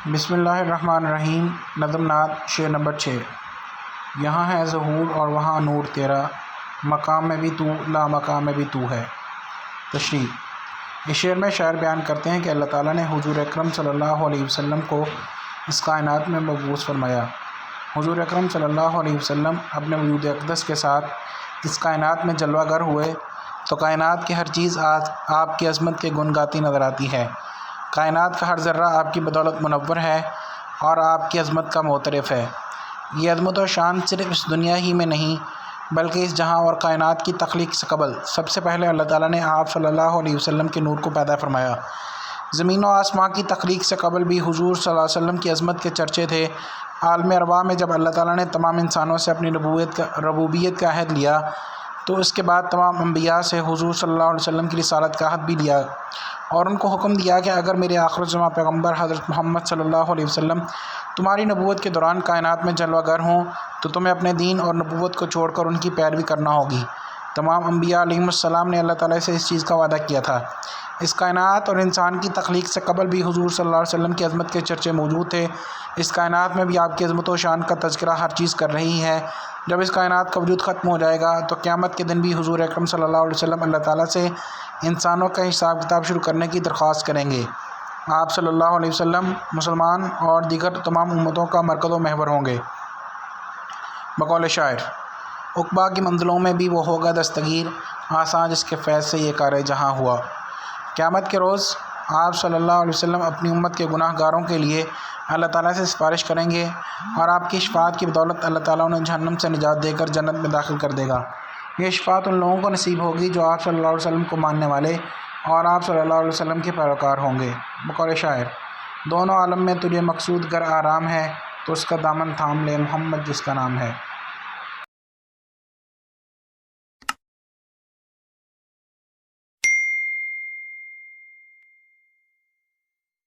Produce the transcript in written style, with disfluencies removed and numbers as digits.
بسم اللہ الرحمن الرحیم۔ نظم نعت شعر نمبر 6۔ یہاں ہے ظہور اور وہاں نور تیرا، مقام میں بھی تو لا مقام میں بھی تو ہے۔ تشریح۔ اس شعر میں شاعر بیان کرتے ہیں کہ اللہ تعالیٰ نے حضور اکرم صلی اللہ علیہ وسلم کو اس کائنات میں مبعوث فرمایا۔ حضور اکرم صلی اللہ علیہ وسلم اپنے وجود اقدس کے ساتھ اس کائنات میں جلوہ گر ہوئے تو کائنات کی ہر چیز آج آپ کی عظمت کے گن گاتی نظر آتی ہے۔ کائنات کا ہر ذرہ آپ کی بدولت منور ہے اور آپ کی عظمت کا معترف ہے۔ یہ عظمت و شان صرف اس دنیا ہی میں نہیں بلکہ اس جہاں اور کائنات کی تخلیق سے قبل سب سے پہلے اللہ تعالیٰ نے آپ صلی اللہ علیہ وسلم کے نور کو پیدا فرمایا۔ زمین و آسمان کی تخلیق سے قبل بھی حضور صلی اللہ علیہ وسلم کی عظمت کے چرچے تھے۔ عالم ارواح میں جب اللہ تعالیٰ نے تمام انسانوں سے اپنی ربوبیت کا عہد لیا تو اس کے بعد تمام انبیاء سے حضور صلی اللہ علیہ وسلم کی رسالت کا عہد بھی لیا اور ان کو حکم دیا کہ اگر میرے آخر الزماں پیغمبر حضرت محمد صلی اللہ علیہ وسلم تمہاری نبوت کے دوران کائنات میں جلوہ گر ہوں تو تمہیں اپنے دین اور نبوت کو چھوڑ کر ان کی پیروی کرنا ہوگی۔ تمام انبیاء علیہم السلام نے اللہ تعالیٰ سے اس چیز کا وعدہ کیا تھا۔ اس کائنات اور انسان کی تخلیق سے قبل بھی حضور صلی اللہ علیہ وسلم کی عظمت کے چرچے موجود تھے۔ اس کائنات میں بھی آپ کی عظمت و شان کا تذکرہ ہر چیز کر رہی ہے۔ جب اس کائنات کا وجود ختم ہو جائے گا تو قیامت کے دن بھی حضور اکرم صلی اللہ علیہ وسلم اللہ تعالیٰ سے انسانوں کا حساب کتاب شروع کرنے کی درخواست کریں گے۔ آپ صلی اللہ علیہ وسلم مسلمان اور دیگر تمام امتوں کا مرکز و محور ہوں گے۔ بقول شاعر: عقبیٰ کی منزلوں میں بھی وہ ہوگا دستگیر، آساں جس کے فیض سے یہ کار جہاں ہوا۔ قیامت کے روز آپ صلی اللہ علیہ وسلم اپنی امت کے گناہ گاروں کے لیے اللہ تعالیٰ سے سفارش کریں گے اور آپ کی شفاعت کی بدولت اللہ تعالیٰ انہیں جہنم سے نجات دے کر جنت میں داخل کر دے گا۔ یہ شفاعت ان لوگوں کو نصیب ہوگی جو آپ صلی اللہ علیہ وسلم کو ماننے والے اور آپ صلی اللہ علیہ وسلم کے پیروکار ہوں گے۔ بقول شاعر: دونوں عالم میں تجھے مقصود گر آرام ہے تو اس کا دامن تھام لے محمد جس کا نام ہے۔